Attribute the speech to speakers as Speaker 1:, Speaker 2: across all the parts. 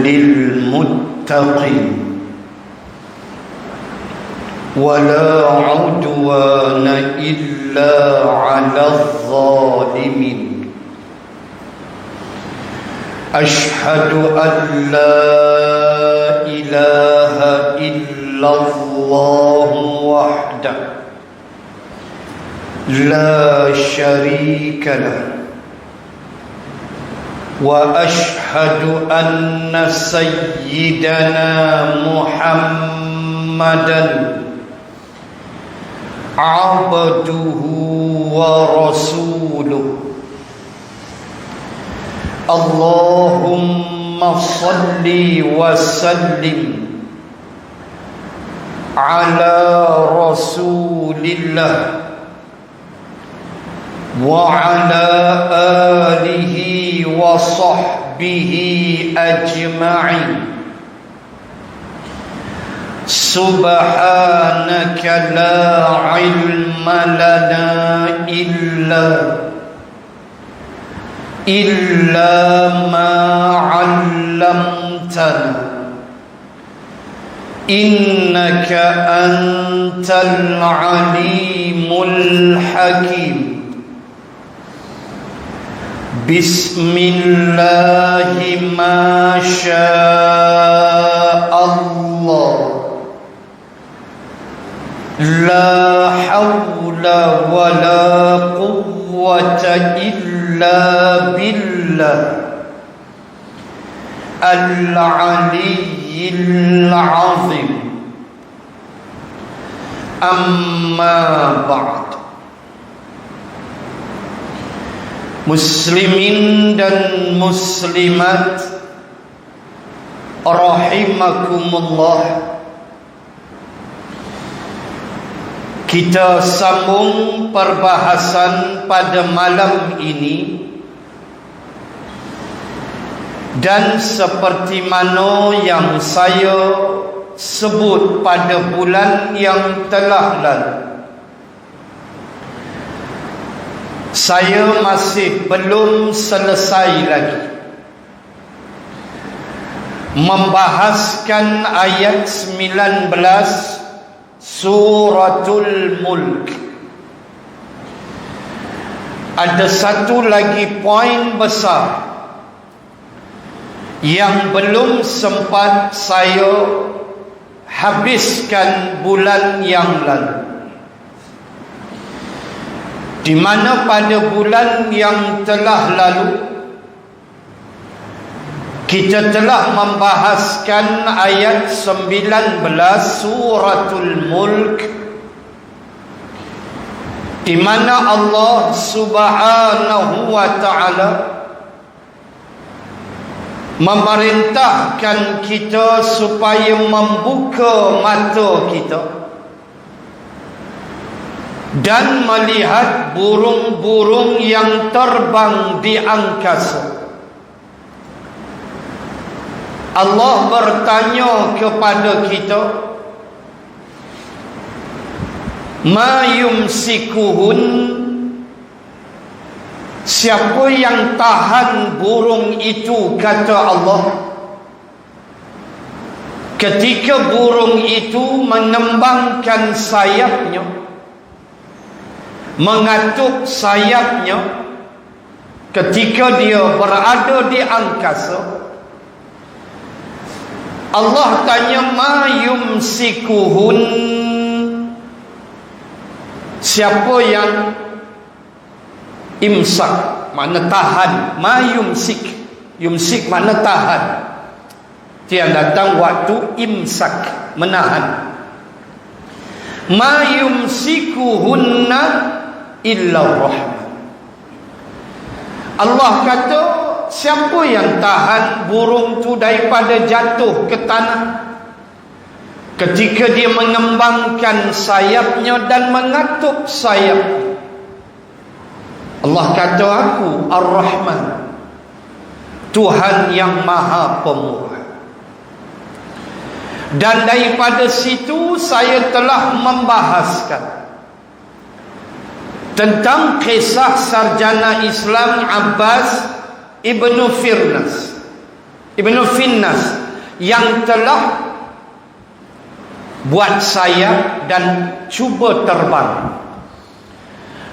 Speaker 1: للمتقين ولا عدوان إلا على الظالمين أشهد أن لا إله إلا الله وحده لا شريك له وأشهد أن سيدنا محمدا عبده ورسوله اللهم صل وسلم على رسول الله وعلى آله وصحبه أجمعين سبحانك لا علم لنا إلا ما علمتنا إنك أنت العليم الحكيم بسم الله ما شاء الله لا حول ولا قوة إلا بالله العلي العظيم أما بعد Muslimin dan muslimat rahimakumullah, kita sambung perbahasan pada malam ini. Dan seperti mana yang saya sebut pada bulan yang telah lalu, saya masih belum selesai lagi membahaskan ayat 19 Suratul Mulk. Ada satu lagi poin besar yang belum sempat saya habiskan bulan yang lalu, di mana pada bulan yang telah lalu kita telah membahaskan ayat 19 Suratul Mulk, di mana Allah Subhanahu wa ta'ala memerintahkan kita supaya membuka mata kita dan melihat burung-burung yang terbang di angkasa. Allah bertanya kepada kita, ma yumsikuhun, siapa yang tahan burung itu, kata Allah, ketika burung itu mengembangkan sayapnya, mengatuk sayapnya ketika dia berada di angkasa. Allah tanya, ma yumsikuhun, siapa yang imsak, makna tahan. Ma yumsik, yumsik makna tahan. Dia datang waktu imsak, menahan. Ma yumsikuhunna illa rahman. Allah kata, siapa yang tahan burung tu daripada jatuh ke tanah ketika dia mengembangkan sayapnya dan mengatup sayapnya? Allah kata, aku Ar-Rahman, Tuhan yang Maha Pemurah. Dan daripada situ saya telah membahaskan tentang kisah sarjana Islam Abbas Ibnu Firnas Ibnu Finnas yang telah buat sayap dan cuba terbang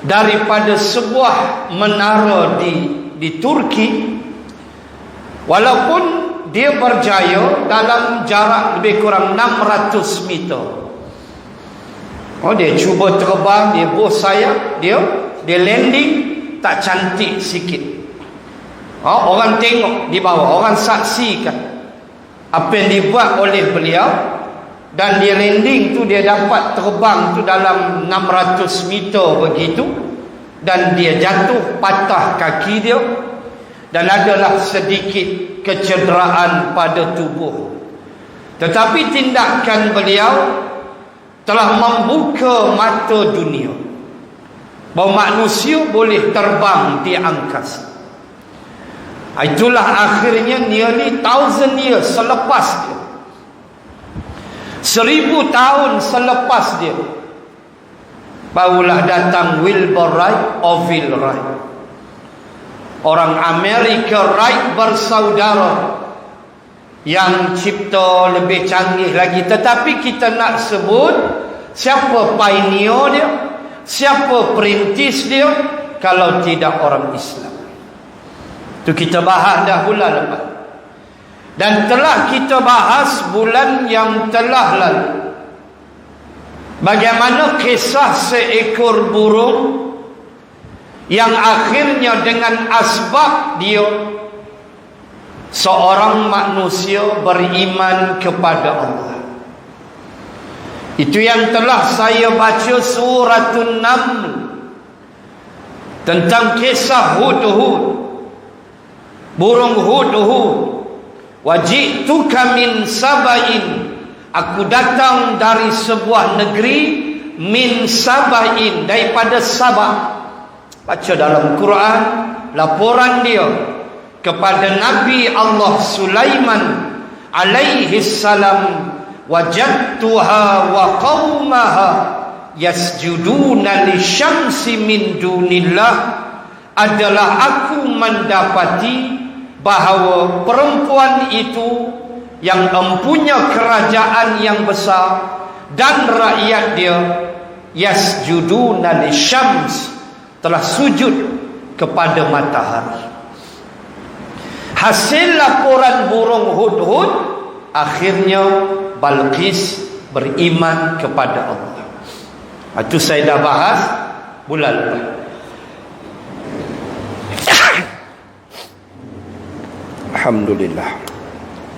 Speaker 1: daripada sebuah menara di Turki, walaupun dia berjaya dalam jarak lebih kurang 600 meter. Dia cuba terbang, dia buat sayap, dia landing tak cantik sikit. Orang tengok di bawah, orang saksikan apa yang dibuat oleh beliau, dan dia landing tu dia dapat terbang tu dalam 600 meter begitu, dan dia jatuh, patah kaki dia, dan adalah sedikit kecederaan pada tubuh. Tetapi tindakan beliau telah membuka mata dunia bahawa manusia boleh terbang di angkasa. Itulah akhirnya nearly 1000 years selepas dia, 1000 tahun selepas dia, barulah datang Wilbur Wright, Orville Wright, orang Amerika Wright bersaudara, yang cipta lebih canggih lagi. Tetapi kita nak sebut siapa pioneer dia, siapa perintis dia, kalau tidak orang Islam. Itu kita bahas dah bulan lepas, dan telah kita bahas bulan yang telah lalu, bagaimana kisah seekor burung yang akhirnya dengan asbab dia, seorang manusia beriman kepada Allah. Itu yang telah saya baca Suratul Naml tentang kisah Hudhud, burung Hudhud. Wajituka min Sabain, aku datang dari sebuah negeri, min Sabain, daripada Sabah. Baca dalam Quran laporan dia kepada Nabi Allah Sulaiman alaihi salam, wajadtuha wa qaumaha yasjuduna lisyamsi min dunillah, adalah aku mendapati bahawa perempuan itu yang mempunyai kerajaan yang besar dan rakyat dia, yasjuduna lisyams, telah sujud kepada matahari. Hasil laporan burung Hudhud, akhirnya Balqis beriman kepada Allah. Itu saya dah bahas bulan lepas. Alhamdulillah.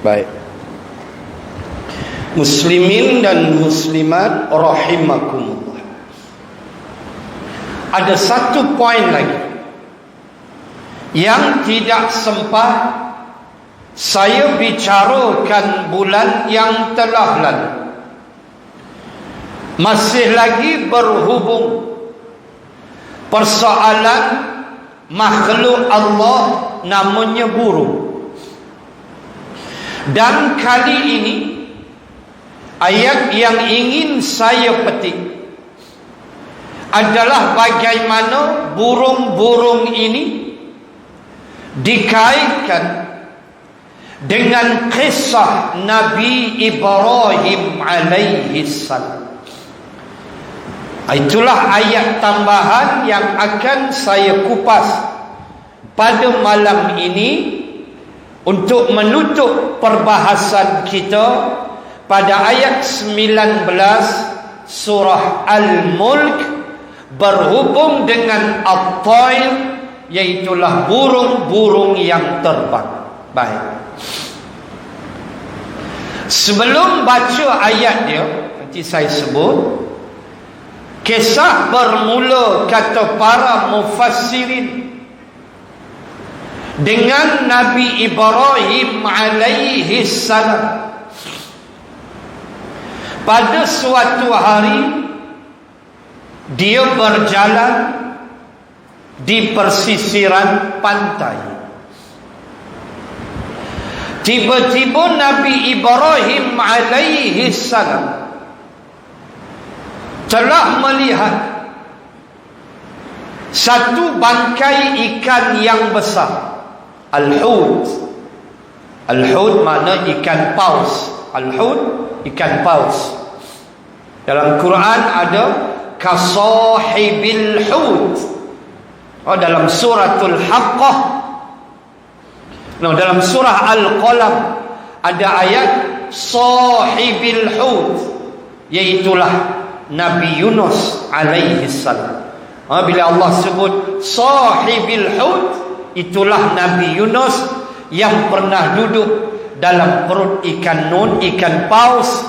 Speaker 1: Baik. Muslimin dan muslimat rahimakumullah. Ada satu poin lagi yang tidak sempat saya bicarakan bulan yang telah lalu. Masih lagi berhubung persoalan makhluk Allah namanya burung. Dan kali ini ayat yang ingin saya petik adalah bagaimana burung-burung ini dikaitkan dengan kisah Nabi Ibrahim alaihi salam. Itulah ayat tambahan yang akan saya kupas pada malam ini untuk menutup perbahasan kita pada ayat 19 surah Al-Mulk, berhubung dengan at-tayr, iaitulah burung-burung yang terbang. Baik. Sebelum baca ayat dia, nanti saya sebut kisah bermula, kata para mufassirin, dengan Nabi Ibrahim alaihi salam. Pada suatu hari dia berjalan di persisiran pantai. Tiba-tiba Nabi Ibrahim alaihi salam telah melihat satu bangkai ikan yang besar, al-hut. Al-hud makna ikan paus. Al-hud, ikan paus. Dalam Quran ada kasahibil hud. Dalam suratul Haqqah. Dalam surah Al-Qalam ada ayat sahibil hud, iaitulah Nabi Yunus alaihi salam. Bila Allah sebut sahibil hud, itulah Nabi Yunus yang pernah duduk dalam perut ikan nun, ikan paus,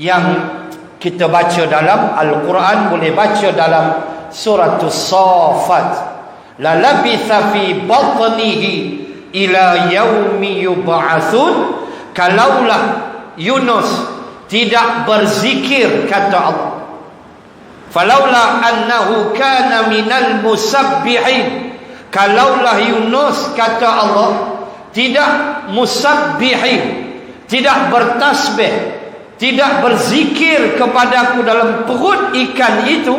Speaker 1: yang kita baca dalam Al-Quran, boleh baca dalam suratul Safat. La labitha fi batnihi ila yaumi yub'atsun. Kalaulah Yunus tidak berzikir, kata Allah, falaula annahu kana minal musabbihin, kalaulah Yunus, kata Allah, tidak musabbihin, tidak bertasbih, tidak berzikir kepadaku dalam perut ikan itu,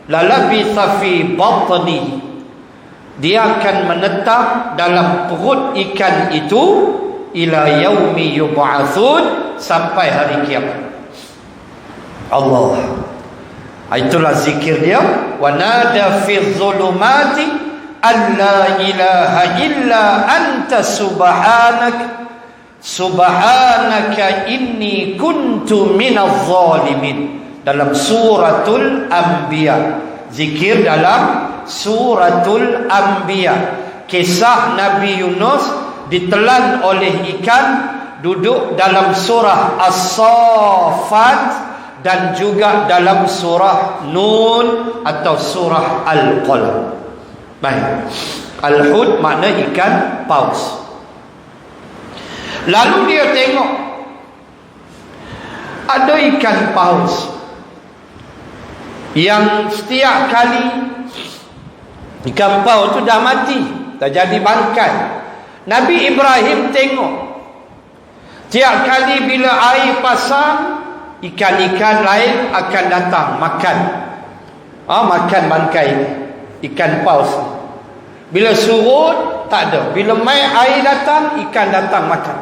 Speaker 1: lalabitha fi batni, dia akan menetap dalam perut ikan itu ila yaumi yub'atsun, sampai hari kiamat. Allah, itulah zikir dia. Wa nada fi dhulumati alla ilaha illa anta subhanaka inni kuntu minadh zalimin. Dalam suratul Anbiya, zikir dalam suratul Anbiya, kisah Nabi Yunus ditelan oleh ikan, duduk dalam surah As-Saffat dan juga dalam surah Nun atau surah Al-Qalam. Baik, Al-hud makna ikan paus. Lalu dia tengok ada ikan paus yang setiap kali ikan paus tu dah mati, dah jadi bangkai. Nabi Ibrahim tengok, tiap kali bila air pasang, ikan-ikan lain akan datang makan. Makan bangkai ikan paus. Bila surut, tak ada. Bila mai air datang, ikan datang makan.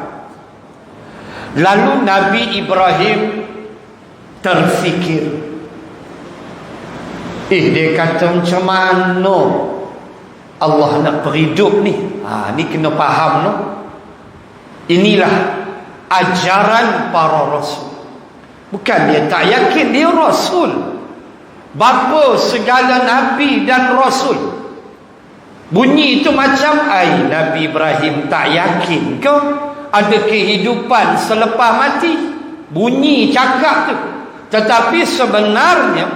Speaker 1: Lalu Nabi Ibrahim terfikir, dia kata, macam mana Allah nak beridup ni? Ni kena faham, no? Inilah ajaran para rasul. Bukan dia tak yakin dia rasul. Bapa segala nabi dan rasul. Bunyi itu macam Nabi Ibrahim tak yakin ke ada kehidupan selepas mati? Bunyi cakap tu. Tetapi sebenarnya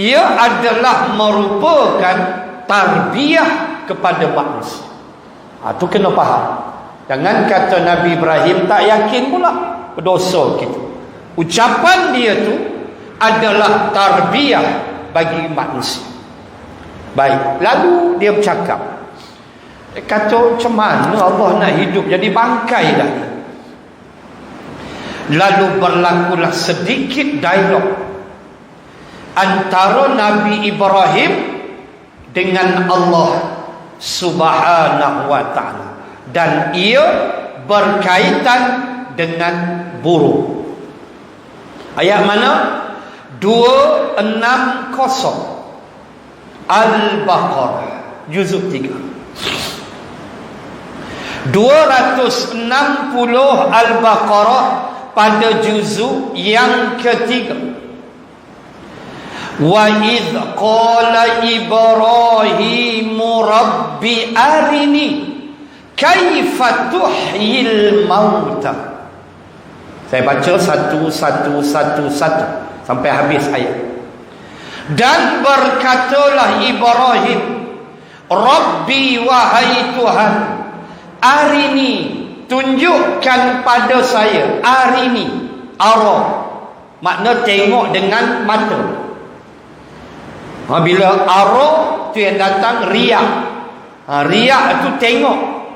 Speaker 1: ia adalah merupakan tarbiyah kepada manusia. Tu kena faham. Jangan kata Nabi Ibrahim tak yakin pula, berdosa kita. Ucapan dia tu adalah tarbiyah bagi manusia. Baik, lalu dia bercakap, dia kata, macam mana Allah nak hidup jadi bangkai dah? Lalu berlakulah sedikit dialog antara Nabi Ibrahim dengan Allah Subhanahu wa ta'ala, dan ia berkaitan dengan burung. Ayat mana? 260 Al-Baqarah juzuk 3. 260 Al-Baqarah pada juzuk yang ketiga. Wa idh qala Ibrahimu rabbi arini kaifa tuhyil mauta. Saya baca satu sampai habis ayat. Dan berkatalah Ibrahim, Rabbi, wahai Tuhan, arini, tunjukkan pada saya. Arini, ara, makna tengok dengan mata. Bila ara tu yang datang riak. Riak tu tengok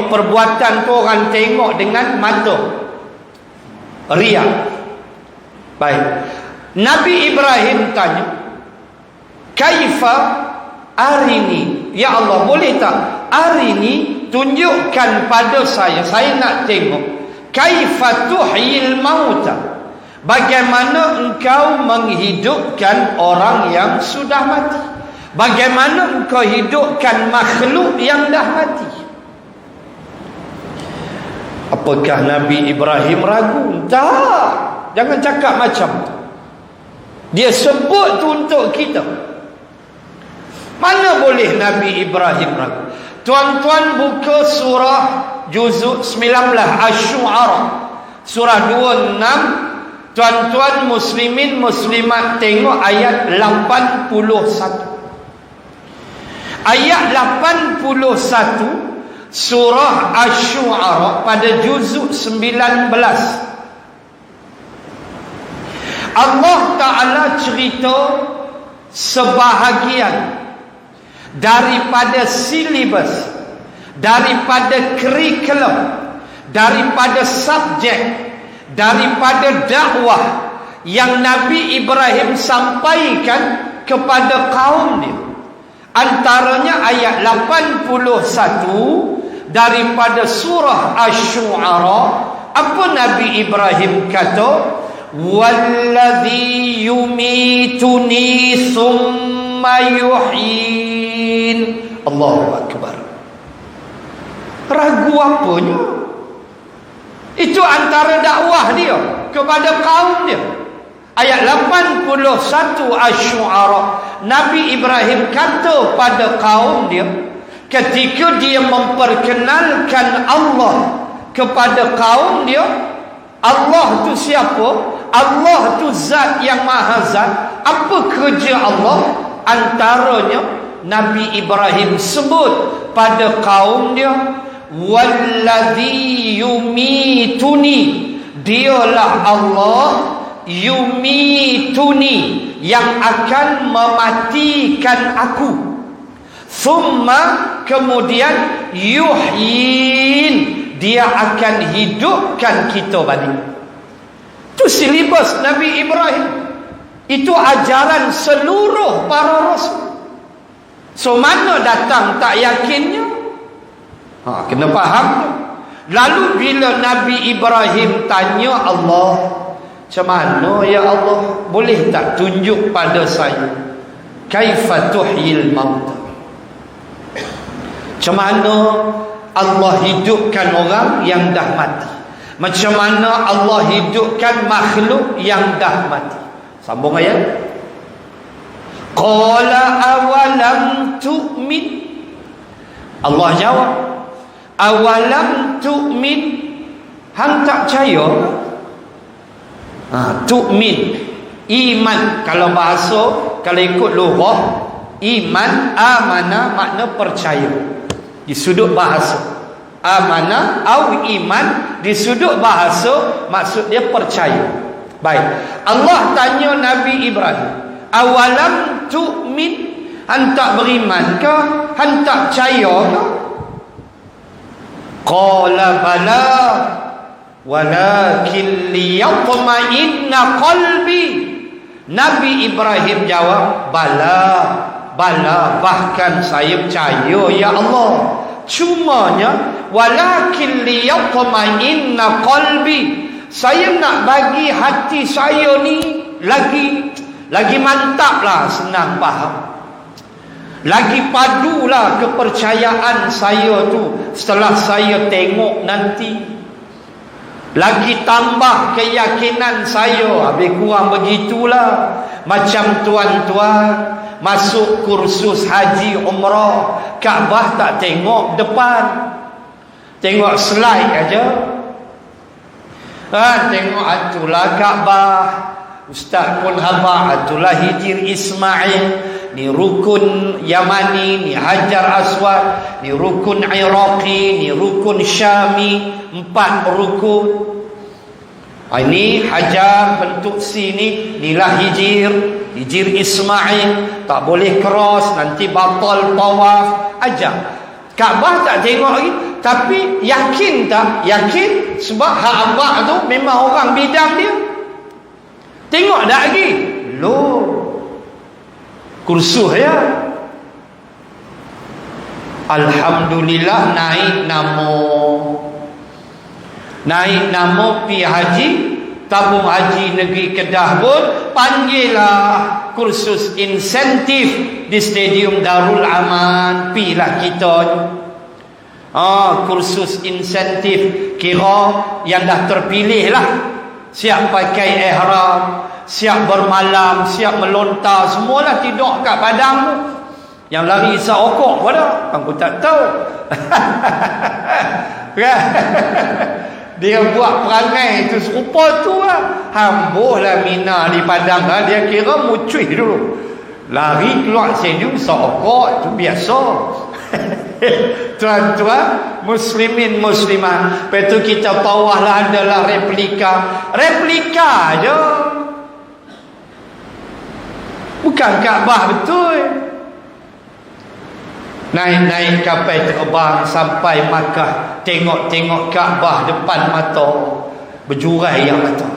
Speaker 1: perbuatan tu orang tengok dengan mata. Riak. Baik, Nabi Ibrahim tanya, kaifa arini, ya Allah, boleh tak arini, tunjukkan pada saya nak tengok kaifa tuhyil mauta, bagaimana engkau menghidupkan orang yang sudah mati, bagaimana engkau hidupkan makhluk yang dah mati. Apakah Nabi Ibrahim ragu? Tak, jangan cakap macam tu. Dia sebut tu untuk kita. Mana boleh Nabi Ibrahim ragu? Tuan-tuan buka surah juzuk 19 Asy-Syu'ara, surah 26. Tuan-tuan muslimin muslimat tengok ayat 81. Ayat 81 surah Asy-Syu'ara pada juzuk 19. Allah Ta'ala cerita sebahagian daripada silibus, daripada kurikulum, daripada subjek, daripada dakwah yang Nabi Ibrahim sampaikan kepada kaum dia. Antaranya ayat 81 daripada surah Asy-Syu'ara. Apa Nabi Ibrahim kata? Walladhi yumituni thumma yuhyin. Allahu Akbar. Ragu apanya? Itu antara dakwah dia kepada kaum dia. Ayat 81 Asy-Syu'ara, Nabi Ibrahim kata pada kaum dia ketika dia memperkenalkan Allah kepada kaum dia. Allah tu siapa? Allah tu zat yang maha zat. Apa kerja Allah? Antaranya Nabi Ibrahim sebut pada kaum dia, walladhi yumituni, dialah Allah yumituni, yang akan mematikan aku, thumma, kemudian yuhyin, dia akan hidupkan kita balik. Itu silibus Nabi Ibrahim. Itu ajaran seluruh para rasul. So mana datang tak yakinnya? Kena faham. Lalu bila Nabi Ibrahim tanya Allah, macam mana ya Allah, boleh tak tunjuk pada saya kaifa tuhyil mauta, macam mana Allah hidupkan orang yang dah mati, macam mana Allah hidupkan makhluk yang dah mati. Sambung ayat. Qala awalam tu'min, Allah jawab, awalam tu'min, hang tak percaya? Tu'min, iman. Kalau bahasa, kalau ikut lughah, iman, amana makna percaya di sudut bahasa. Amana atau iman di sudut bahasa maksud dia percaya. Baik, Allah tanya Nabi Ibrahim, awalam tu'min, hang tak beriman ke? Hang tak percaya ke? Qala bala walakin liyatma'inna qalbi. Nabi Ibrahim jawab, bala, bala, bahkan saya percaya ya Allah, cumanya walakin liyatma'inna qalbi, saya nak bagi hati saya ni lagi mantap lah, senang faham, lagi padulah kepercayaan saya tu setelah saya tengok nanti, lagi tambah keyakinan saya. Habis kurang begitulah. Macam tuan-tuan masuk kursus haji umrah, Kaabah tak tengok depan, tengok slide aja. Tengok atulah Kaabah, ustaz pun habaq, atulah Hijir Ismail, ni rukun Yamani, ni Hajar Aswad, ni rukun Iraqi, ni rukun Syami, 4 rukun. Ini Hajar bentuk sini, inilah Hijir Ismail, tak boleh cross, nanti batal tawaf aja. Kaabah tak tengok lagi, tapi yakin tak? Yakin, sebab hak abah tu memang orang bidang dia. Tengok tak lagi? Loh, kursus ya. Alhamdulillah naik nama pi haji, tabung haji negeri Kedah pun panggillah kursus insentif di Stadium Darul Aman, pilah kita. Kursus insentif, kira yang dah terpilih lah, siap pakai ihram, siap bermalam, siap melontar, semualah tidur kat padang tu. Yang lari seokok pada aku tak tahu. Dia buat perangai itu serupa tu lah. Hambuhlah Mina di padang lah. Dia kira mucuih dulu, lari keluar senyum seokok, itu biasa. Tuan-tuan muslimin muslimat, lepas tu kita bawahlah adalah replika je, bukan Kaabah betul. Naik kapal terbang sampai Makkah, tengok Kaabah depan mata, berjurai yang mata.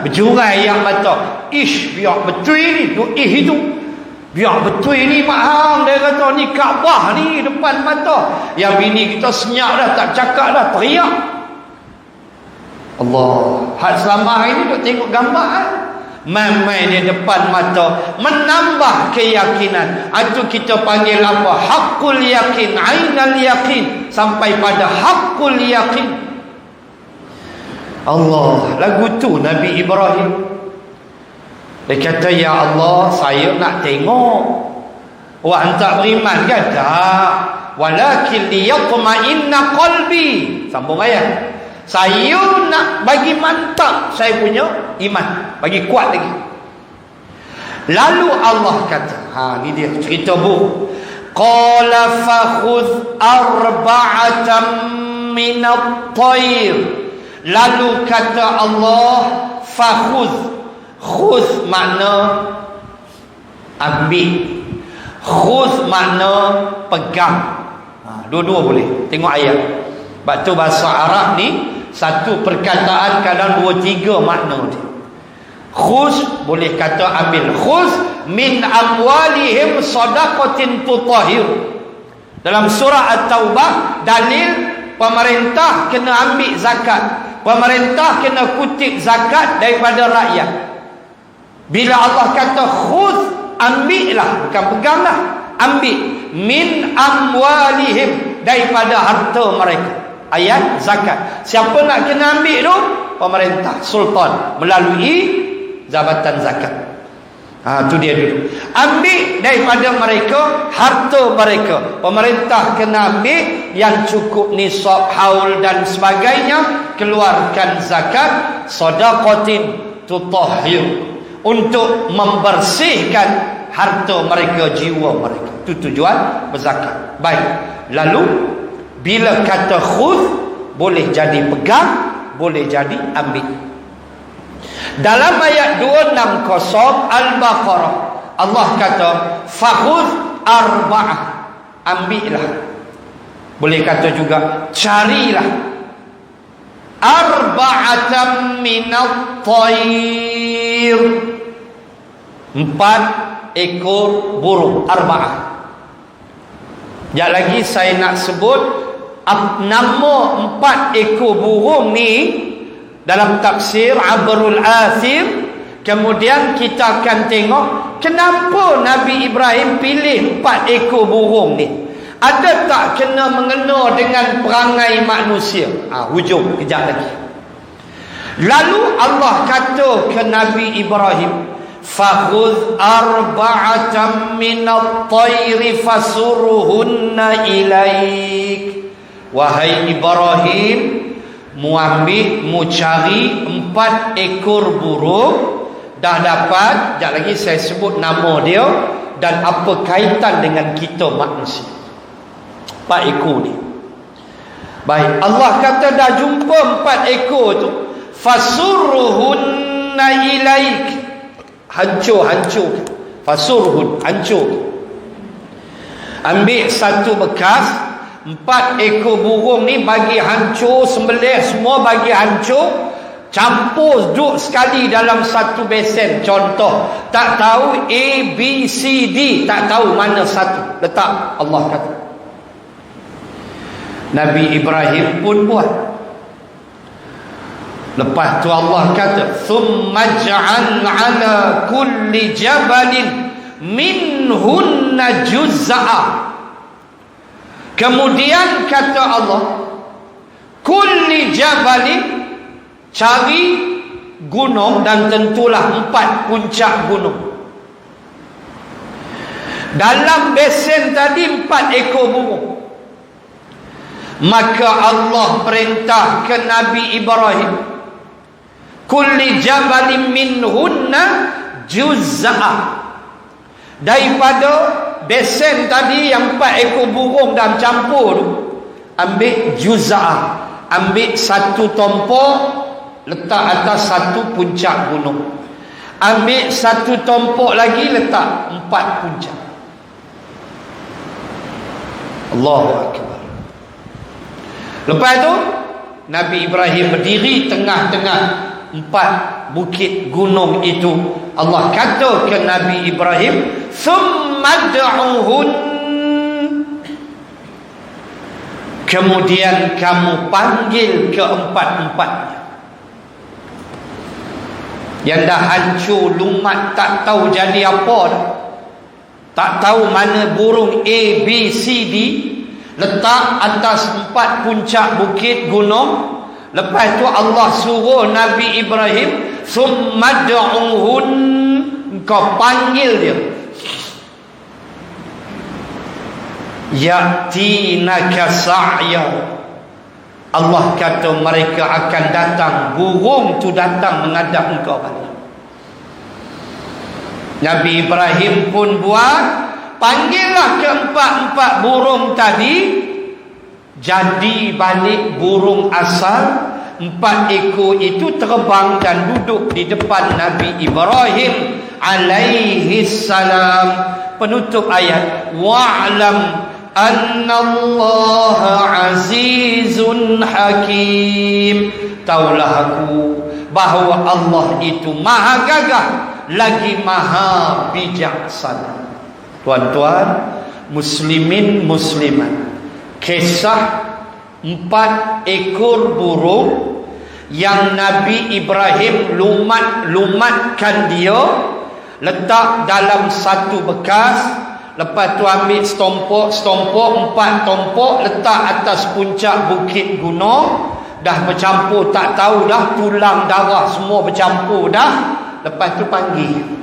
Speaker 1: Berjurai yang mata. Biar betul ni, itu biar betul ni mahang. Dia kata ni Kaabah ni depan mata. Yang bini kita senyap dah, tak cakap dah, teriak. Allah, hak selama ini duk tengok gambar Mamai di depan mata, menambah keyakinan. Itu kita panggil apa? Haqqul yakin, ainal yakin, sampai pada haqqul yakin. Allah, lagu tu Nabi Ibrahim. Dia kata, ya Allah, saya nak tengok. Wah, hantar beriman kan? Tak. Walakin liyatma'inna qalbi. Sambung ayat. Saya nak bagi mantap saya punya iman, bagi kuat lagi. Lalu Allah kata, ni dia cerita buruk. Qala fakhudh arba'atan min at-tayr. Lalu kata Allah, fakhudh. Khudh makna ambil, khudh makna pegang. Dua-dua boleh. Tengok ayat. Sebab tu bahasa Arab ni satu perkataan kadang 2-3 makna dia. Khuz boleh kata ambil. Khuz min amwalihim sadaqatin tutahhir. Dalam surah At-Taubah dalil pemerintah kena ambil zakat. Pemerintah kena kutip zakat daripada rakyat. Bila Allah kata khuz, ambillah, bukan peganglah, ambil min amwalihim, daripada harta mereka. Ayat zakat. Siapa nak kena ambil tu? Pemerintah, sultan, melalui jabatan zakat. Tu dia dulu. Ambil daripada mereka harta mereka. Pemerintah kena ambil yang cukup nisab, haul dan sebagainya. Keluarkan zakat, sedaqatin tutahhir, untuk membersihkan harta mereka, jiwa mereka. Itu tujuan berzakat. Baik. Lalu bila kata khudh, boleh jadi pegang, boleh jadi ambil. Dalam ayat 260 Al-Baqarah, Allah kata fakhudh arba'ah, ambillah. Boleh kata juga carilah arba'atan minat tayr, 4 ekor burung. Arba'ah. Sekejap lagi saya nak sebut nama 4 ekor burung ni dalam tafsir Abrul Athir. Kemudian kita akan tengok kenapa Nabi Ibrahim pilih 4 ekor burung ni. Ada tak kena mengena dengan perangai manusia? Hujung kejap lagi. Lalu Allah kata ke Nabi Ibrahim, fakhudh arba'atan minat tayri fasurhunna ilaik. Wahai Ibrahim, mu ambil, mu cari 4 ekor burung. Dah dapat, sekejap lagi saya sebut nama dia dan apa kaitan dengan kita manusia. 4 ekor ni. Baik, Allah kata dah jumpa 4 ekor tu, fasurhunna ilaik. Hancur. Fasurhun, hancur. Ambil satu bekas, 4 ekor burung ni bagi hancur, sembelih semua bagi hancur, campur duduk sekali dalam satu besen. Contoh, tak tahu A, B, C, D, tak tahu mana satu, letak. Allah kata Nabi Ibrahim pun buat. Lepas tu Allah kata, "Tsumma ja'al 'ala kulli jabalin minhunna juz'a." Kemudian kata Allah, kulli jabalin, cari gunung, dan tentulah 4 puncak gunung. Dalam besen tadi 4 ekor burung. Maka Allah perintah ke Nabi Ibrahim, kulli jabalin minhunna juz'a. Daripada besen tadi yang 4 ekor burung dan campur tu, ambil juz'a, ambil 1 tompok, letak atas 1 puncak gunung. Ambil 1 tompok lagi, letak 4 puncak. Allahu Akbar. Lepas tu Nabi Ibrahim berdiri tengah-tengah 4 bukit gunung itu. Allah kata ke Nabi Ibrahim, "Tsummad'uhun." Kemudian kamu panggil keempat-empatnya. Yang dah hancur, lumat, tak tahu jadi apa dah. Tak tahu mana burung A, B, C, D, letak atas 4 puncak bukit gunung. Lepas tu Allah suruh Nabi Ibrahim, "Tsummad'uhun." Kau panggil dia. Ya'tinaka sa'ya. Allah kata mereka akan datang, burung tu datang menghadap engkau balik. Nabi Ibrahim pun buat, panggillah keempat-empat burung tadi, jadi balik burung asal. 4 ekor itu terbang dan duduk di depan Nabi Ibrahim alaihi salam. Penutup ayat, wa'lam annallaha azizun hakim. Taulah aku bahawa Allah itu maha gagah lagi maha bijaksana. Tuan-tuan, muslimin muslimat, kisah 4 ekor burung yang Nabi Ibrahim lumatkan dia, letak dalam 1 bekas. Lepas tu ambil setompok 4 tompok, letak atas puncak bukit gunung. Dah bercampur, tak tahu dah, tulang darah semua bercampur dah. Lepas tu panggil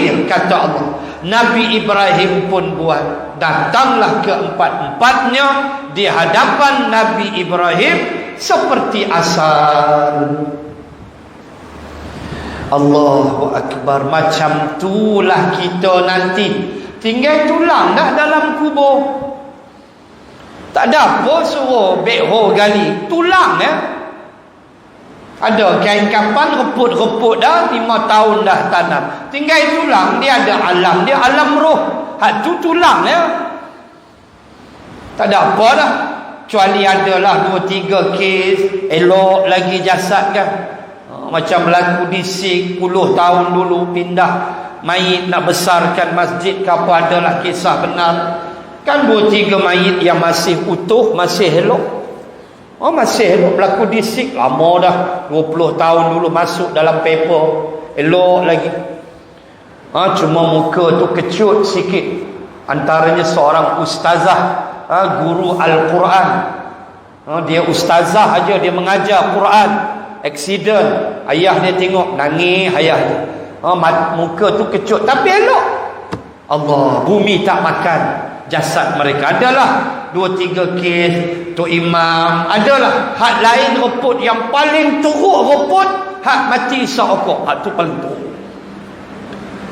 Speaker 1: dia, kata Allah. Nabi Ibrahim pun buat. Datanglah keempat-empatnya di hadapan Nabi Ibrahim seperti asal. Allahu Akbar. Macam itulah kita nanti, tinggal tulang dah dalam kubur. Tak ada apa suruh bekho gali tulang ya. Ada kain kapan reput-reput dah, 5 tahun dah tanam. Tinggal tulang, dia ada alam, dia alam roh. Hak tu tulang ya. Tak ada apa dah. Kecuali adalah 2-3 kes elok lagi jasad kan. Macam berlaku di Sik 10 tahun dulu pindah mayit nak besarkan masjid ke apa, adalah kisah benar. Kan 2-3 mayit yang masih utuh, masih elok. Masih elok, berlaku di Sik lama dah, 20 tahun dulu masuk dalam paper, elok lagi. Cuma muka tu kecut sikit. Antaranya seorang ustazah, guru Al-Quran. Dia ustazah aja, dia mengajar Quran. Accident, ayah dia tengok nangis, ayah dia. Muka tu kecut tapi elok. Allah, bumi tak makan jasad mereka. Adalah 2-3 kes Tok Imam, adalah hak lain reput yang paling teruk reput, hak mati seokok. Hak tu paling teruk.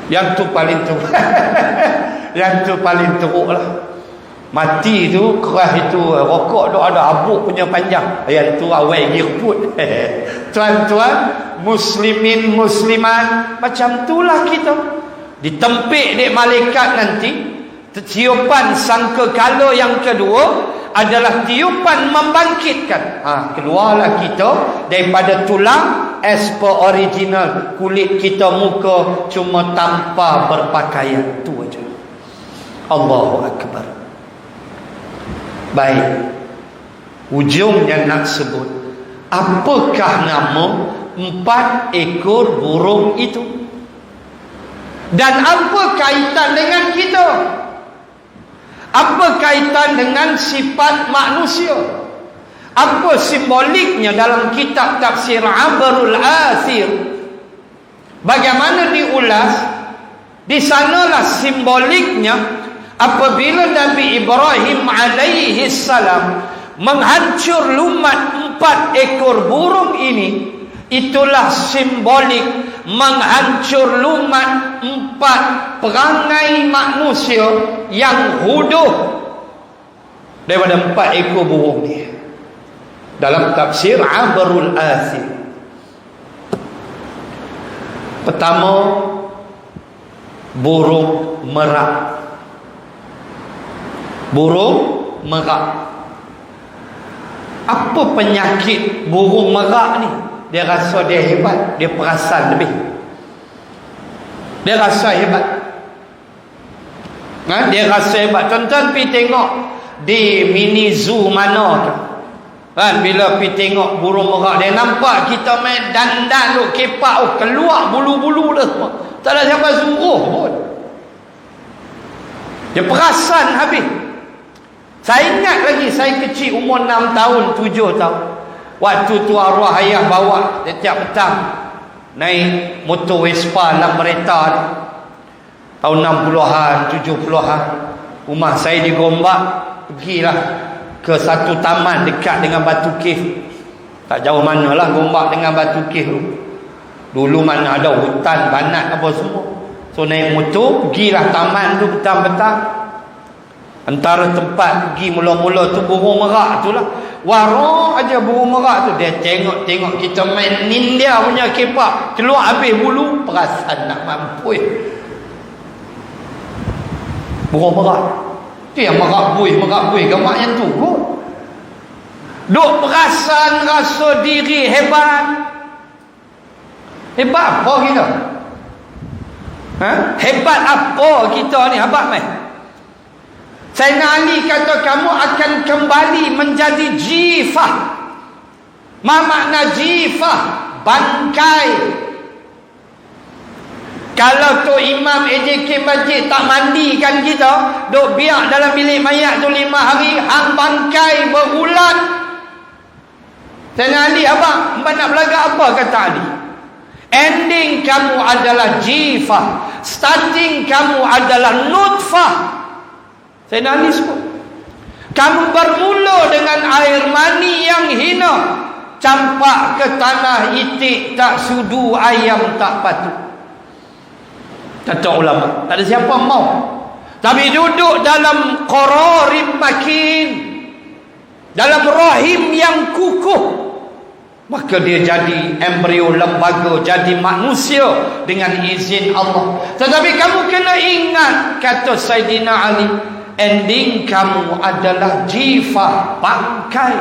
Speaker 1: Yang tu paling teruk. Yang tu paling teruk lah. Mati tu keras itu, rokok tu ada abuk punya panjang. Yang tu awal lagi reput. Tuan-tuan, muslimin muslimat, macam itulah kita. Ditempik dek malaikat nanti. Tiupan sangkakala yang kedua adalah tiupan membangkitkan. Keluarlah kita daripada tulang as per original. Kulit kita muka cuma tanpa berpakaian. Tu aja. Allahu Akbar. Baik, ujungnya nak sebut, apakah nama 4 ekor burung itu? Dan apa kaitan dengan kita? Apa kaitan dengan sifat manusia? Apa simboliknya dalam kitab tafsir Abarul Athir? Bagaimana diulas? Di sanalah simboliknya apabila Nabi Ibrahim alaihi salam menghancur lumat 4 ekor burung ini, itulah simbolik menghancur lumat 4 perangai manusia yang huduh daripada 4 ekor burung ni. Dalam tafsir Abarul Athir, pertama, burung merak. Burung merak. Apa penyakit burung merak ni? Dia rasa dia hebat, dia perasan lebih. Dia rasa hebat. Dia rasa hebat. Tuan-tuan pergi tengok di mini zoo mana tu. Bila pergi tengok burung merak, dia nampak kita main dandan duk kepak, keluar bulu-bulu dah. Tak ada siapa suruh pun. Dia perasan habis. Saya ingat lagi, saya kecil umur 6 tahun, 7 tahun. Waktu tu arwah ayah bawa setiap petang naik motor Vespa Lambretta tahun 60-an, 70-an. Rumah saya di Gombak, pergilah ke satu taman dekat dengan Batu Cave. Tak jauh manalah Gombak dengan Batu Cave. Dulu mana ada hutan, banat apa semua. So naik motor, pergilah taman tu petang-petang. Antara tempat pergi mula-mula tu burung merak tu lah. Warok aja burung merak tu. Dia tengok kita main ninja punya kepak, keluar habis bulu, perasan nak mampu. Burung merak tu yang merak buih gambar yang tu kot. Duk perasan, rasa diri hebat. Hebat apa kita? Hebat apa kita ni? Hebat mai. Sayyidina Ali kata kamu akan kembali menjadi jifah. Ma makna jifah? Bangkai. Kalau tu imam AJK masjid tak mandikan kita, duk biak dalam bilik mayat tu 5 hari, hang bangkai berulat. Sayyidina Ali, abang nak belaga apa kata Ali? Ending kamu adalah jifah, starting kamu adalah nutfah. Sayyidina Ali sebut, kamu bermula dengan air mani yang hina, campak ke tanah itik tak sudu, ayam tak patut. Kata ulama, tak ada siapa mau. Tapi duduk dalam qararim makin, dalam rahim yang kukuh, maka dia jadi embrio lembaga, jadi manusia dengan izin Allah. Tetapi kamu kena ingat, kata Sayyidina Ali, ending kamu adalah jifah, bangkai.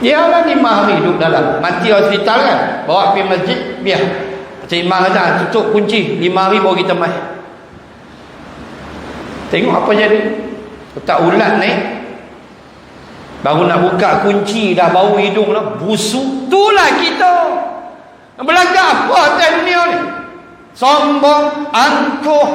Speaker 1: Ialah 5 hari duduk dalam, mati hospital kan, bawa pergi masjid, biar Cik Imam kata tutup kunci, 5 hari baru kita mai. Tengok apa jadi. Tak ulat naik, baru nak buka kunci dah bau hidung dah busuk. Itulah kita. Belajar apa atas dunia ni? Sombong, angkuh,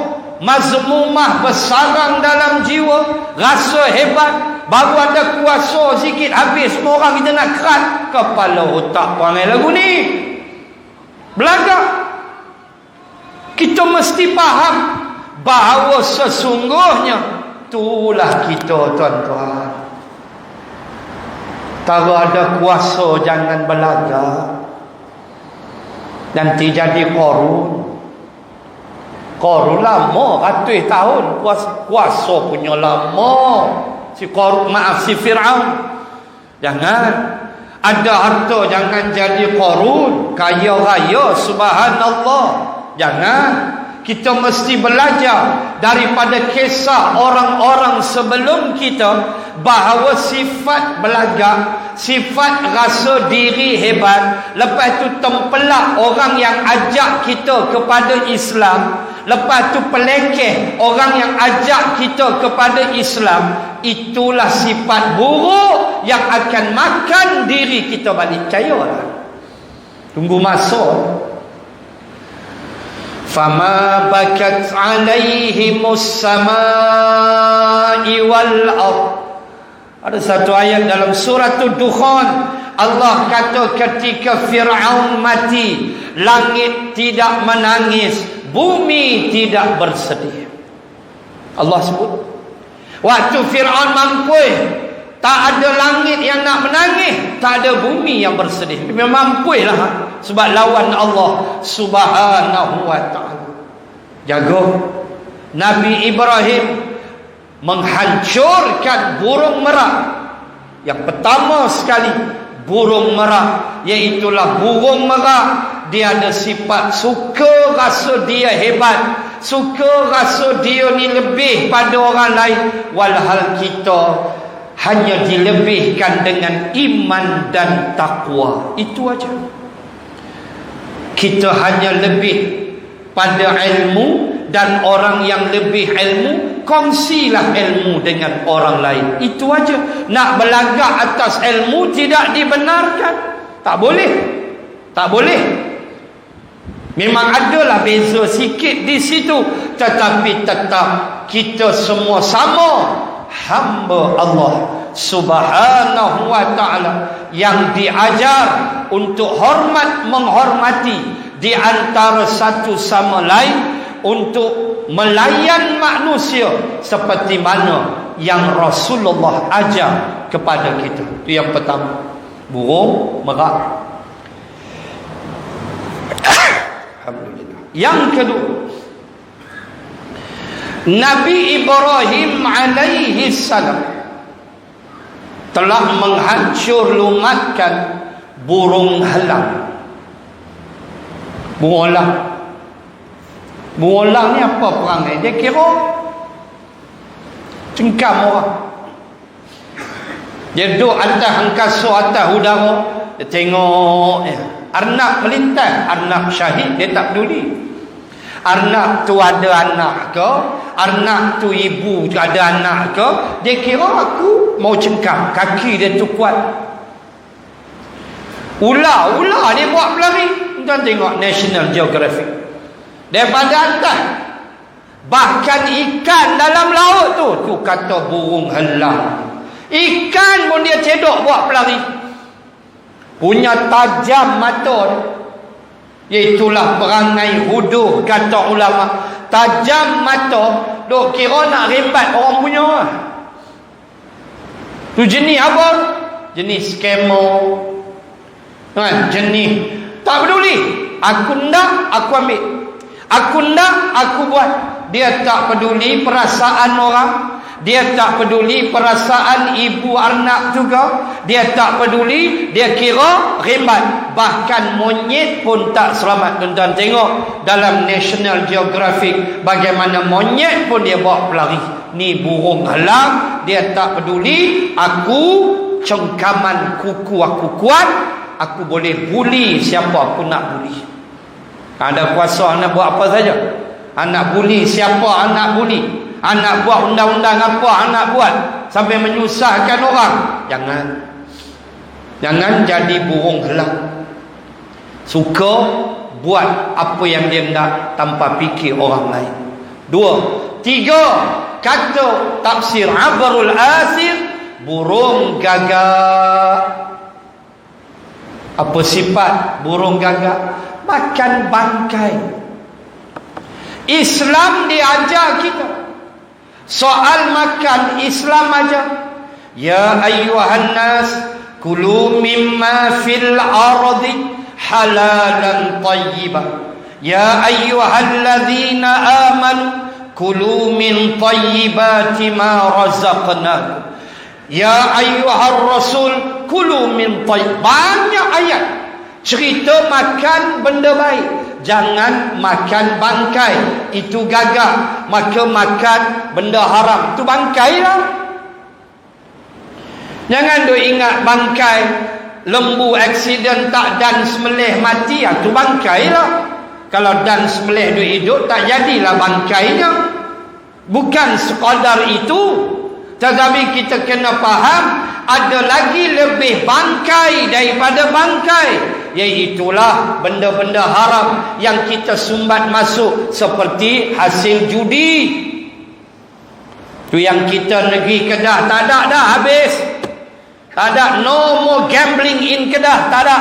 Speaker 1: mazmumah, bersarang dalam jiwa, rasa hebat, baru ada kuasa sikit habis semua orang kita nak kerat. Kepala otak perangai lagu ni. Belajar. Kita mesti faham bahawa sesungguhnya itulah kita, tuan-tuan. Kalau ada kuasa jangan belaga. Nanti jadi Qarun. Qarun lama, ratus tahun kuasa punya lama. Si Qarun, maaf, si Fir'aun. Jangan ada harta, jangan jadi Qarun. Kaya raya, subhanallah. Jangan. Kita mesti belajar daripada kisah orang-orang sebelum kita bahawa sifat belagak, sifat rasa diri hebat, lepas tu tempelak orang yang ajak kita kepada Islam, lepas tu pelekeh orang yang ajak kita kepada Islam, itulah sifat buruk yang akan makan diri kita balik. Percayalah. Tunggu masa. Fama bakat alaihimus samai wal ard. Ada satu ayat dalam surah Dukhan, Allah kata ketika Fir'aun mati, langit tidak menangis, bumi tidak bersedih. Allah sebut waktu Fir'aun mampu, tak ada langit yang nak menangis, tak ada bumi yang bersedih. Memang mampu lah, sebab lawan Allah Subhanahu wa ta'ala. Jaga. Nabi Ibrahim menghancurkan burung merak. Yang pertama sekali, burung merak, iaitulah burung merak, dia ada sifat suka rasa dia hebat, suka rasa dia ni lebih pada orang lain, walhal kita hanya dilebihkan dengan iman dan takwa. Itu aja. Kita hanya lebih pada ilmu, dan orang yang lebih ilmu, kongsilah ilmu dengan orang lain. Itu aja. Nak berlagak atas ilmu tidak dibenarkan. Tak boleh. Tak boleh. Memang adalah beza sikit di situ, tetapi tetap kita semua sama hamba Allah Subhanahu wa ta'ala, yang diajar untuk hormat menghormati di antara satu sama lain, untuk melayan manusia seperti mana yang Rasulullah ajar kepada kita. Itu yang pertama, burung merak. Alhamdulillah. Yang kedua, Nabi Ibrahim alaihi salam telah menghancur lumatkan burung helang. Burung elang. Burung elang ni apa perangai? Dia kira cengkam orang. Dia duduk atas angkasa, atas udara, dia tengok arnab melintas, arnab syahid, dia tak peduli. Arnab tu ada anak ke, arnab tu ibu ada anak ke, dia kira aku mau cengkam, kaki dia tu kuat. Ular dia buat pelari. Tuan tengok National Geographic, daripada atas, bahkan ikan dalam laut tu kata burung helang. Ikan pun dia cedok buat pelari. Punya tajam mata. Iaitulah perangai huduh, kata ulama. Tajam mata, dok kira nak rembat orang punya. Tu jenis apa? Jenis scammer. Jenis tak peduli. Aku nak, aku ambil. Aku nak, aku buat. Dia tak peduli perasaan orang. Dia tak peduli perasaan ibu arnab juga. Dia tak peduli. Dia kira rembat. Bahkan monyet pun tak selamat. Tuan-tuan tengok dalam National Geographic, bagaimana monyet pun dia bawa pelari. Ni burung helang, dia tak peduli. Aku cengkaman kuku aku kuat, aku boleh buli siapa aku nak buli. Ada kuasa nak buat apa saja. Anak buli siapa anak buli. Anak buat undang-undang apa anak buat, sampai menyusahkan orang. Jangan jadi burung helang. Suka buat apa yang dia nak tanpa fikir orang lain. 2. 3. Kata tafsir Abrul Asir, burung gagak. Apa sifat burung gagak? Makan bangkai. Islam diajar kita. Soal makan, Islam aja. Ya ayyuhan nas, kulu mimma fil ardi halalan tayyiban. Ya ayyuhalladzina amanu, kulu min tayyibati ma razaqnakum. Ya ayyuhar rasul, kulu min tayyib. Banyak ayat cerita makan benda baik. Jangan makan bangkai, itu gagak. Maka makan benda haram, itu bangkai lah. Jangan duk ingat bangkai lembu aksiden tak dan semelih mati, itu bangkai lah. Kalau dan sembelih duit hidup, tak jadilah bangkainya. Bukan sekadar itu, tetapi kita kena faham ada lagi lebih bangkai daripada bangkai, iaitulah benda-benda haram yang kita sumbat masuk, seperti hasil judi. Tu yang kita negeri Kedah tak ada dah, habis. Tak ada, no more gambling in Kedah, tak ada.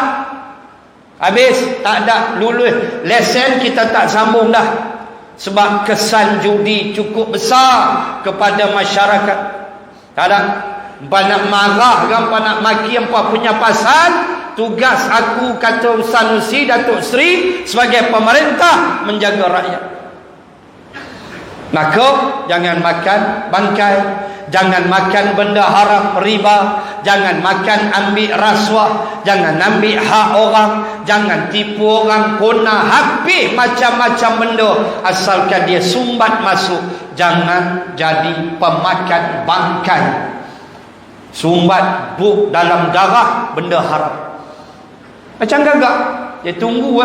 Speaker 1: Habis, tak ada, lulus lesen kita tak sambung dah. Sebab kesan judi cukup besar kepada masyarakat. Tak ada. Empa nak marah ke, empa nak maki, empa punya pasal. Tugas aku, kata Sanusi Datuk Seri, sebagai pemerintah, menjaga rakyat. Maka jangan makan bangkai, jangan makan benda haram, riba, jangan makan ambil rasuah, jangan ambil hak orang, jangan tipu orang, kona, habis macam-macam benda, asalkan dia sumbat masuk. Jangan jadi pemakan bangkai, sumbat buk dalam darah benda haram. Macam gagak, dia tunggu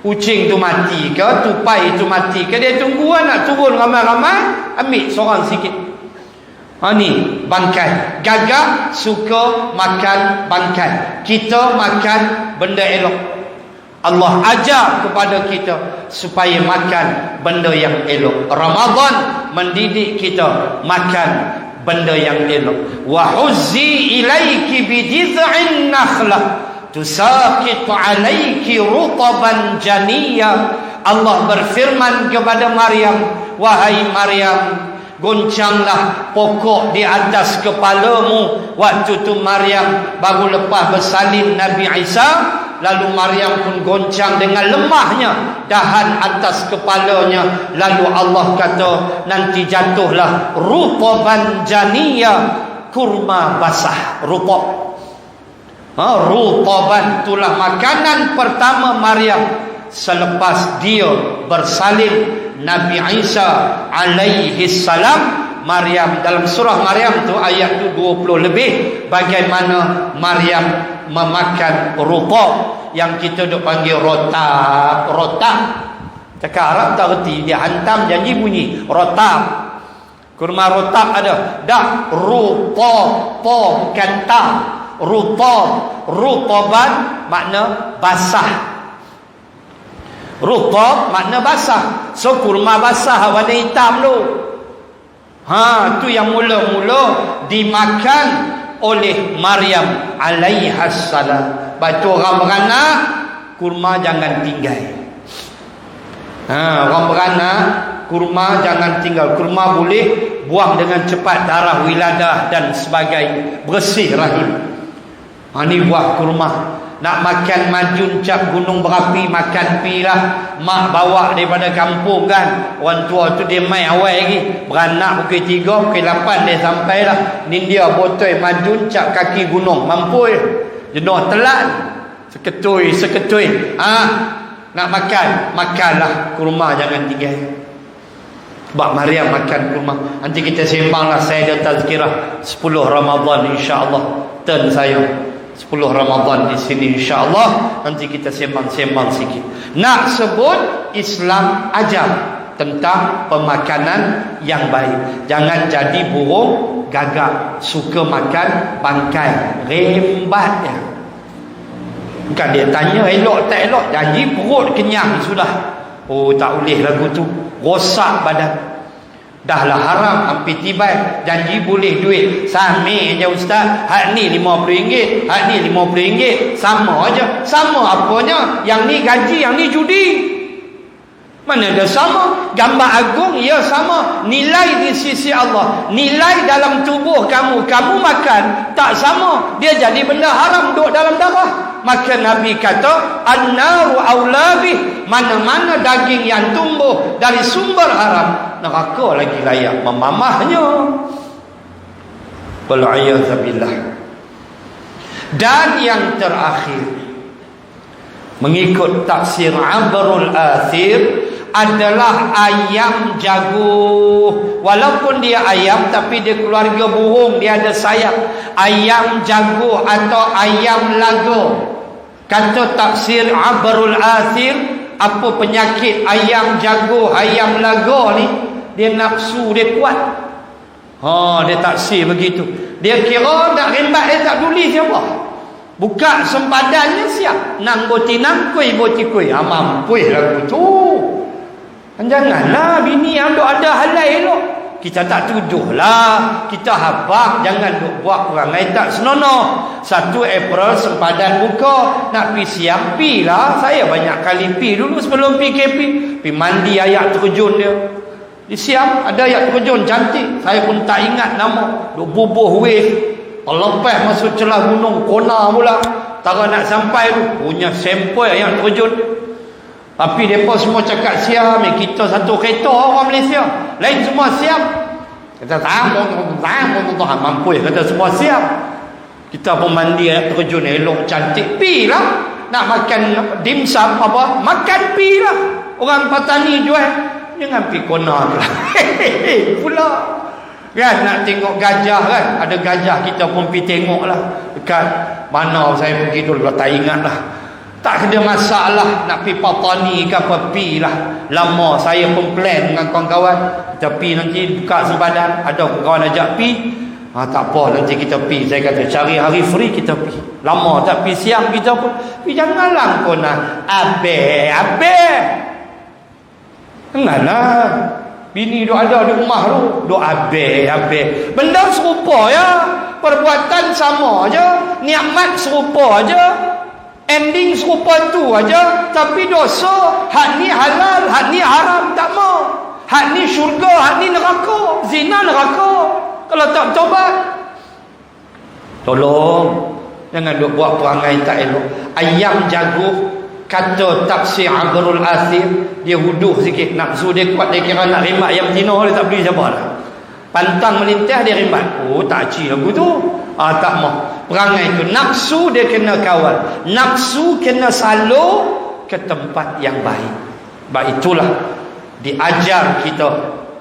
Speaker 1: kucing tu mati ke, tupai tu mati ke, dia tunggu nak turun ramai-ramai, ambil seorang sikit. Ni bangkai. Gagak suka makan bangkai. Kita makan benda elok. Allah ajar kepada kita supaya makan benda yang elok. Ramadan mendidik kita makan benda yang elok. Wa huzzi ilaiki bidiz'in nakhlah tusaqitu alaiki rutaban janiyya. Allah berfirman kepada Maryam, wahai Maryam, goncanglah pokok di atas kepalamu. Waktu tu Maryam baru lepas bersalin Nabi Isa, lalu Maryam pun goncang dengan lemahnya dahan atas kepalanya. Lalu Allah kata, nanti jatuhlah rutaban janiyya, kurma basah. Rutaban itulah makanan pertama Maryam selepas dia bersalin Nabi Isa alaihi salam. Maryam, dalam surah Maryam tu ayat tu 20 lebih, bagaimana Maryam memakan rutab yang kita duk panggil rotab. Cakap Arab tak reti, dia hantam janji bunyi rotab. Kurma rotab ada. Dak, rutab, bukan tak. Rutaban makna basah. Rutab makna basah. So kurma basah warna hitam tu, tu yang mula-mula dimakan oleh Maryam alaihassalam. Batu orang beranak, kurma jangan tinggal. Orang beranak, kurma jangan tinggal. Kurma boleh buang dengan cepat darah wiladah dan sebagainya, bersih rahim. Ni buah kurma. Nak makan majun cap gunung berapi, makan pi lah. Mak bawa daripada kampung kan, orang tua tu dia main awal lagi, beranak pukul 3, pukul 8 dia sampai lah. Ni dia botol majun cap kaki gunung, mampu jenuh telan, seketui. Nak makanlah kurma, jangan tinggal. Sebab Maryam makan kurma. Nanti kita sembanglah, saya ada tazkirah 10 Ramadan insya-Allah. Turn saya 10 Ramadan di sini insya-Allah. Nanti kita sembang-sembang sikit. Nak sebut Islam ajar tentang pemakanan yang baik. Jangan jadi burung gagak, suka makan bangkai, rembat dia. Bukan dia tanya elok tak elok, janji perut kenyang sudah. Tak boleh lagu tu, rosak badan. Dahlah haram, hampir tibai. Janji boleh duit sami aja ustaz. Hak ni RM50, hak ni RM50. Sama aja. Sama apanya? Yang ni gaji, yang ni judi. Mana ada sama? Gambar agung, ya sama. Nilai di sisi Allah, nilai dalam tubuh kamu makan, tak sama. Dia jadi benda haram, duduk dalam darah. Maka Nabi kata, an-naru aulabih. Mana-mana daging yang tumbuh dari sumber haram, neraka lagi layak memamahnya. Wal'iyadzubillah. Dan yang terakhir, mengikut tafsir Abrul Athir, adalah ayam jago. Walaupun dia ayam, tapi dia keluarga burung, dia ada sayap. Ayam jago atau ayam lago. Kata tafsir Abrul Athir, apa penyakit ayam jago, ayam laga ni, dia nafsu dia kuat. Dia tak begitu. Dia kira nak rembat dia tak peduli siapa. Buka sempadannya siap. Nang boti nang kui boti kui. Mampu lagu tu. Janganlah bini yang ada halal elok. Kita tak tuduh lah. Kita habaq. Jangan duk buat perangai tak senonoh. 1 April sempadan buka. Nak pi siap pi lah. Saya banyak kali pi dulu sebelum PKP. Pi mandi ayak terjun dia. Siap, ada ayak terjun cantik. Saya pun tak ingat nama. Duk bubuh wave. Lepas masuk celah gunung Kona pula. Tara nak sampai tu punya sampel yang terjun. Tapi mereka semua cakap siap. Kita satu kereta orang Malaysia. Lain semua siap. Kata tak mampu. Kata semua siap. Kita pun mandi air terjun elok cantik. Pi lah. Nak makan dimsum apa, makan pi lah. Orang petani jual. Jangan pi Kona tu lah. Pula kan nak tengok gajah kan, ada gajah kita pun pergi tengok lah dekat mana saya pergi dulu, tak ingat lah. Tak ada masalah nak pergi Patani ke apa, pergi lah. Lama saya pun plan dengan kawan-kawan kita pergi nanti buka sempadan, ada kawan ajak pergi. Tak apa nanti kita pergi. Saya kata cari hari free kita pergi. Lama tak pergi siang kita pun pergi. Janganlah kau nak abe janganlah. Bini duk ada di rumah tu, duk abe. Benda serupa ya, perbuatan sama aja, nikmat serupa aja, ending serupa tu aja, tapi dosa hak ni halal, hak ni haram tak mau. Hak ni syurga, hak ni neraka, zina neraka. Kalau tak tobat, tolong jangan duk buat perangai tak elok. Ayam jago. Kata tafsir Aghrul Athir, dia huduh sikit, nafsu dia kuat, dia kira nak rembat ayam Cina, dia tak beli siapa dah. Pantang melintah dia rembat. Tak aci lagu tu. Tak mau. Perangai tu nafsu dia kena kawal. Nafsu kena salur ke tempat yang baik. Baik itulah diajar kita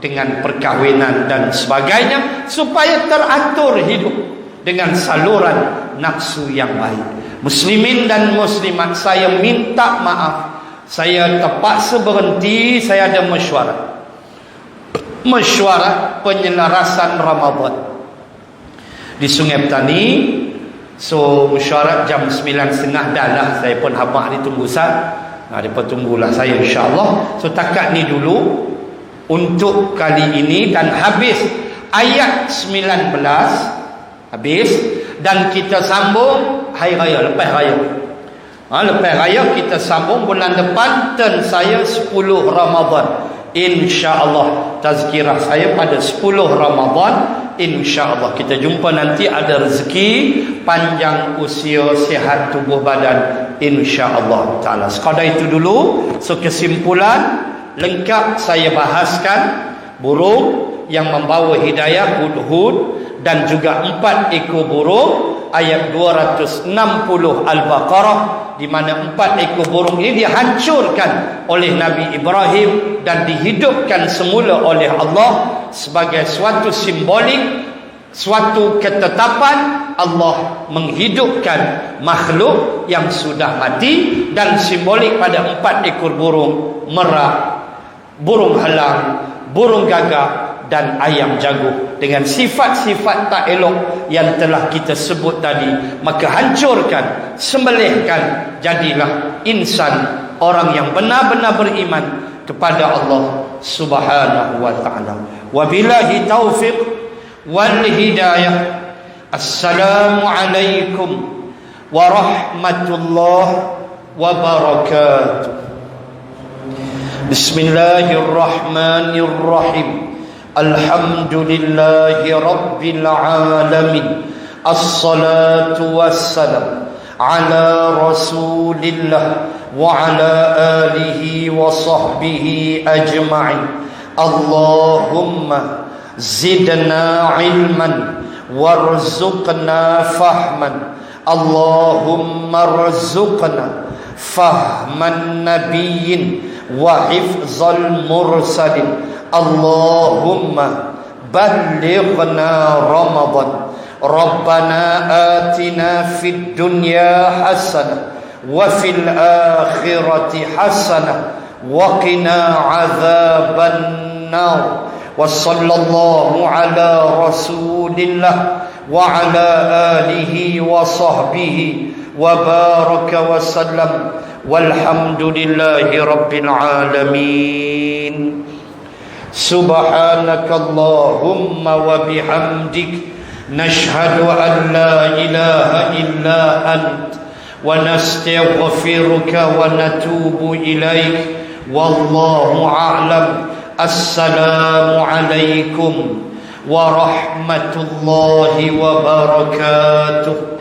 Speaker 1: dengan perkahwinan dan sebagainya supaya teratur hidup dengan saluran nafsu yang baik. Muslimin dan muslimat, saya minta maaf, saya terpaksa berhenti. Saya ada mesyuarat penyelarasan Ramadan di Sungai Petani. So mesyuarat jam 9.30 dah lah. Saya pun habaq ditunggu Ustaz. Mereka tunggulah saya insya-Allah. So takat ni dulu untuk kali ini, dan habis ayat 19 habis, dan kita sambung hari raya, lepas raya. Lepas raya kita sambung bulan depan, dan saya 10 Ramadan insya-Allah. Tazkirah saya pada 10 Ramadan insya-Allah. Kita jumpa nanti, ada rezeki, panjang usia, sihat tubuh badan insya-Allah taala. Sekadar itu dulu. So kesimpulan lengkap saya bahaskan burung yang membawa hidayah, hudhud, dan juga 4 ekor burung, ayat 260 Al-Baqarah, di mana 4 ekor burung ini dihancurkan oleh Nabi Ibrahim dan dihidupkan semula oleh Allah sebagai suatu simbolik, suatu ketetapan Allah menghidupkan makhluk yang sudah mati, dan simbolik pada 4 ekor burung, merak, burung halang, burung gagak, dan ayam jago, dengan sifat-sifat tak elok yang telah kita sebut tadi. Maka hancurkan, sembelihkan, jadilah insan, orang yang benar-benar beriman kepada Allah Subhanahu wa ta'ala. Wabillahi taufiq wal hidayah. Assalamualaikum warahmatullahi wabarakatuh. Bismillahirrahmanirrahim. Alhamdulillahi Rabbil Alamin. Assalatu wassalam ala Rasulillah wa ala alihi wa sahbihi ajma'in. Allahumma zidna ilman warzuqna fahman. Allahumma rzuqna fahman nabiyyin wa hifzal mursalin. Allahumma ballighna Ramadan. Rabbana atina fid dunya hasanah wa fil akhirati hasanah wa qina adzabannar. Wa sallallahu ala rasulillah wa ala alihi wa sahbihi wa baraka wa sallam. Walhamdulillahi rabbil alamin. Subhanakallahumma wa bihamdik nashhadu an la ilaha illa ant wa nastaghfiruka wa natubu ilaik. Wallahu a'lam. Assalamu alaikum warahmatullahi wabarakatuh.